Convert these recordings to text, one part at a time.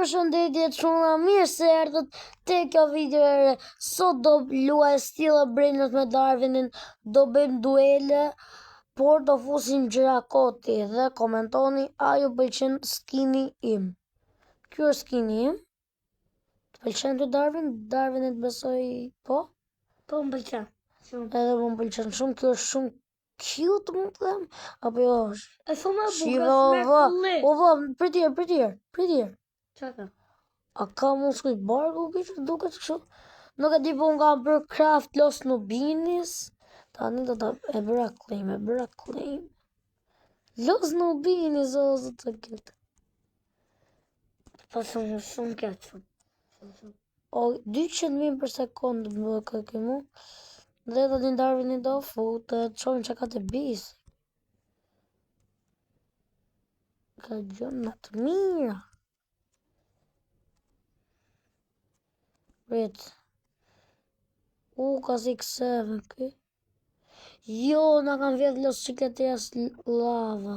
Përshëndetje çuna, mirë se erdhët te kjo video e re. Sot do luaj Stilla Brainot me Darwinin, do bëjmë duele, por do fusim gjëra koti dhe komentoni a ju pëlqen skini im. Ky është skini im. Të pëlqen të Darwin? Darwinit besoj po? Po më pëlqen shumë. Edhe më pëlqen shumë, kjo është shumë cute, më të them, apo jo është? E shumë e bukur, Shiva, smerkulli. o pritjer. Qa ka? A ka mos kuj barku kështë duket kështu? Nuk e di po nga bërë craft Los Nubinis. Tani do ta e bëra claim. Los Nubinis, o zë të këtë. Po shumë kjatë shumë. O 200.000 për sekundë më këki mu. Dhe do t'in Darwin i do futë, të qovin që ka të bisë. Ka gjëna të mira. Rit. Ka 6-7 këj. Jo, na kam vjedh los qikletejas lava.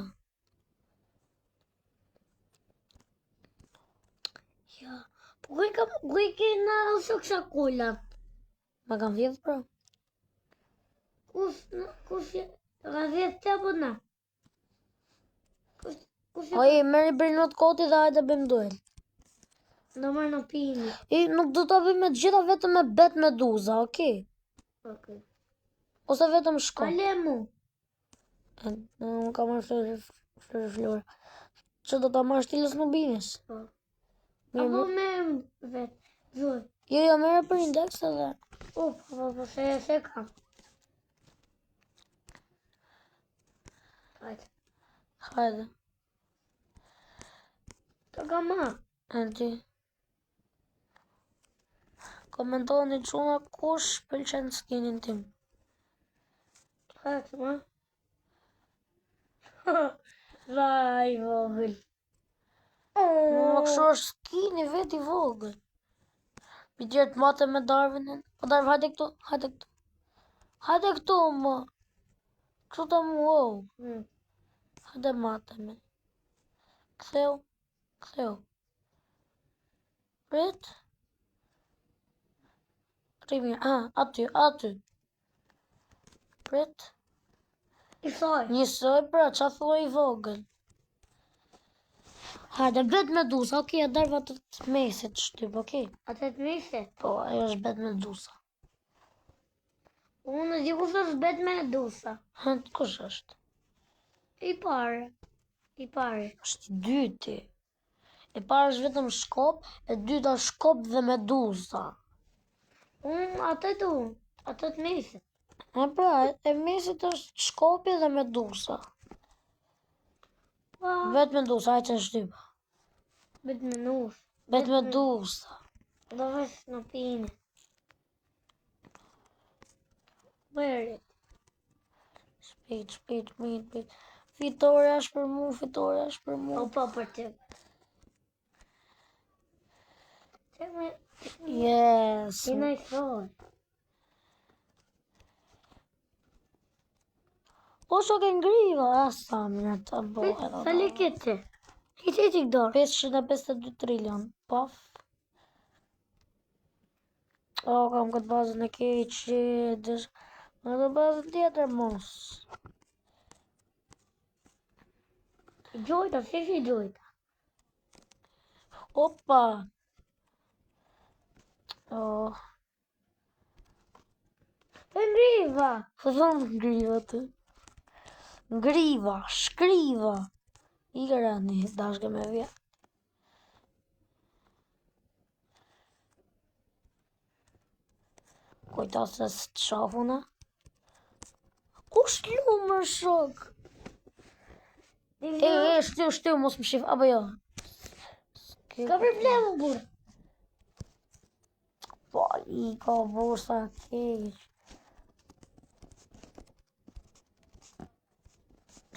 Ja, po kuj ke na ose kësha kula? Ma kam vjedh pra. Kush ka vjetë të apo na? Oje, meri Brainot koti dhe hajde bëjmë duel. Do marrë në pini. Nuk do ta bëjmë me gjitha vetëm me bet meduza, okej? Okay. Ose vetëm shko. Ale mu. Unë ka marrë flore. Që do ta marrë Stilës Nubinis? Po. Apo me vetë. Zuj. Jo, mere për index edhe. Po, se kam. Hajde. Të kam ma. Anti. Komentoni çuna kush pëlqen skinin tim. Hajde ma. Vaj vogël. Më kështu është skini vet i vogël. Mi tjerë të mate me Darwinin. O Darwin, hajde këtu. Hajde këtu, më. Kështu të mu, wow. Hajde mate me. Ktheu. Prit. Rimi, aty. Prit. Njësoj, pra, qa thua i vogël. Hajde, bet medusa, okej, a Darwin atë të mesit shtyp, okej? Atë të mesit? Po, ajo është bet medusa. Unë di kush është bet medusa. Kush është? I pare. Është i dyti. E parë është vetëm shkop, e dyta shkop dhe medusa. Unë atë të mesit. Pra, e mesit është shkopi dhe medusa. Bet medusa, aj që shtypa. Bet medusa. Bet medusa. Do vesh në pini. Bërit. Shpejt. Fitore është për mu. Po për të. Yes. Kena i thoi. Po që ke ngriva, sa mirë të bëhe. Sa li kete? Kete që këdor? 552 trilion. Paf. Kam këtë bazën e keqe. Në të bazën tjetër mos. Gjojta, si gjojta? Opa. Të ngriva. Ngriva të. Ngriva, shkriva. I kërani, dashke me vja. Kujta se së të shafuna. Kush t'lu më shok? Shtiu, mos më shif, apo jo? Ka problemu, burë. Po, i ka bursa keq.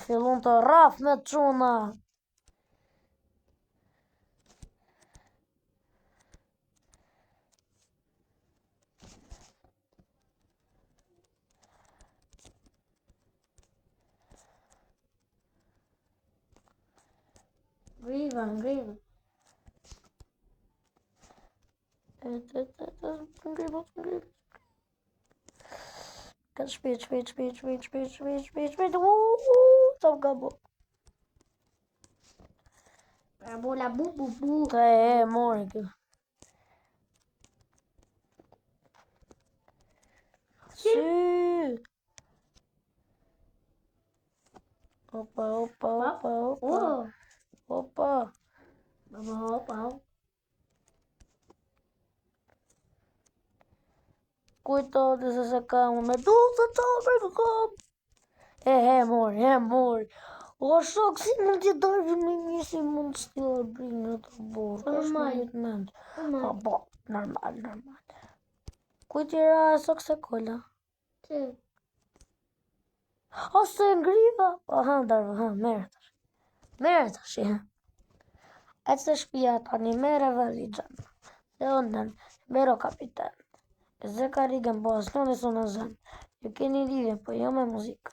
Fillon të raf me çuna. Ngriva. Ka shpejt. Sa ka bo. Parabola bu. Ta e mori kjo. Sy. Opa. Opa. Kujtoni se kam me dulce të për kom. Mori. O shok, si mund t'i dojë me një si mund t'stila brinë të burë. Normal. Po, normal. Kujt i ra e sok se kolla? Ti. Ose ngriva? Merë tash. E të shpia tani mere valizën. Se onden, bero kapitan. Se ka rigën po asnone së në zënë. Ju keni lidhje, po jo me muzikë.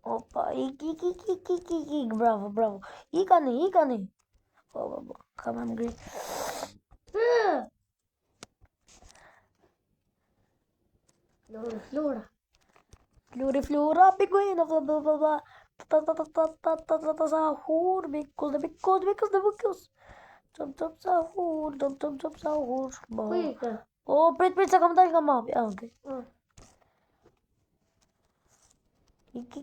Opa, ik, bravo. Ikani. Po, ka me ngri. Flora, piguino, sahur, bicos de bucos. Chop, sahur. Kuika. Oh, prit, sa kam dalë nga mapi. Okay. Ik.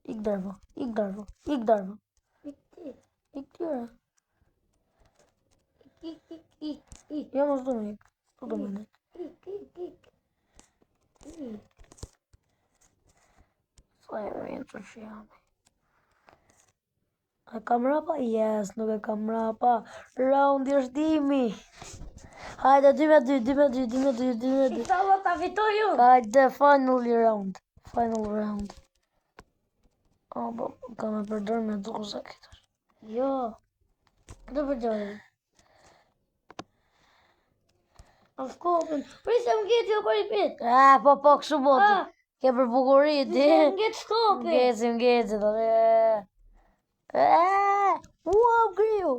Ik darvo. Ik tjera. Ja mos do me ik. Do me ik. Sa e vjen që jam. E kam rapa? Yes, nuk e kam rapa. Roundi është dimi. Hajde, 2-2. Inshallah ta fitoj ju. Hajde, final round. Kam e përdor me doza këtë. Jo. Do përdojë. Of kopën. Prisë më gjeti o për i pit. Po, kështu boti. Ke për bukurit, ti. Prisë më gjeti shkopi. Ngeci, Wow, griu.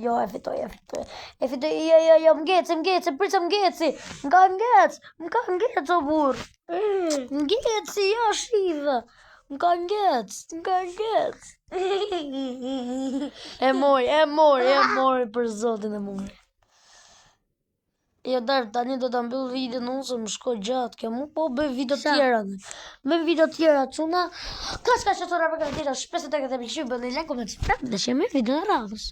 Jo, e fitoj. Jo, më ngeci, prisë më ngeci. M'ka ngec, o burr. Ngeci, jo, shive. M'ka ngec. E mori, për zotin e mori. Jo, darë, tani do të mbyll video në unë se më shkoj gjatë, kjo mu po bëj video tjera. Bëjmë video tjera, cuna. Ka shka që të rapër këtë tjera, shpeset e këtë pëlqy, bëni like, koment, subscribe, dhe që me video në radhës.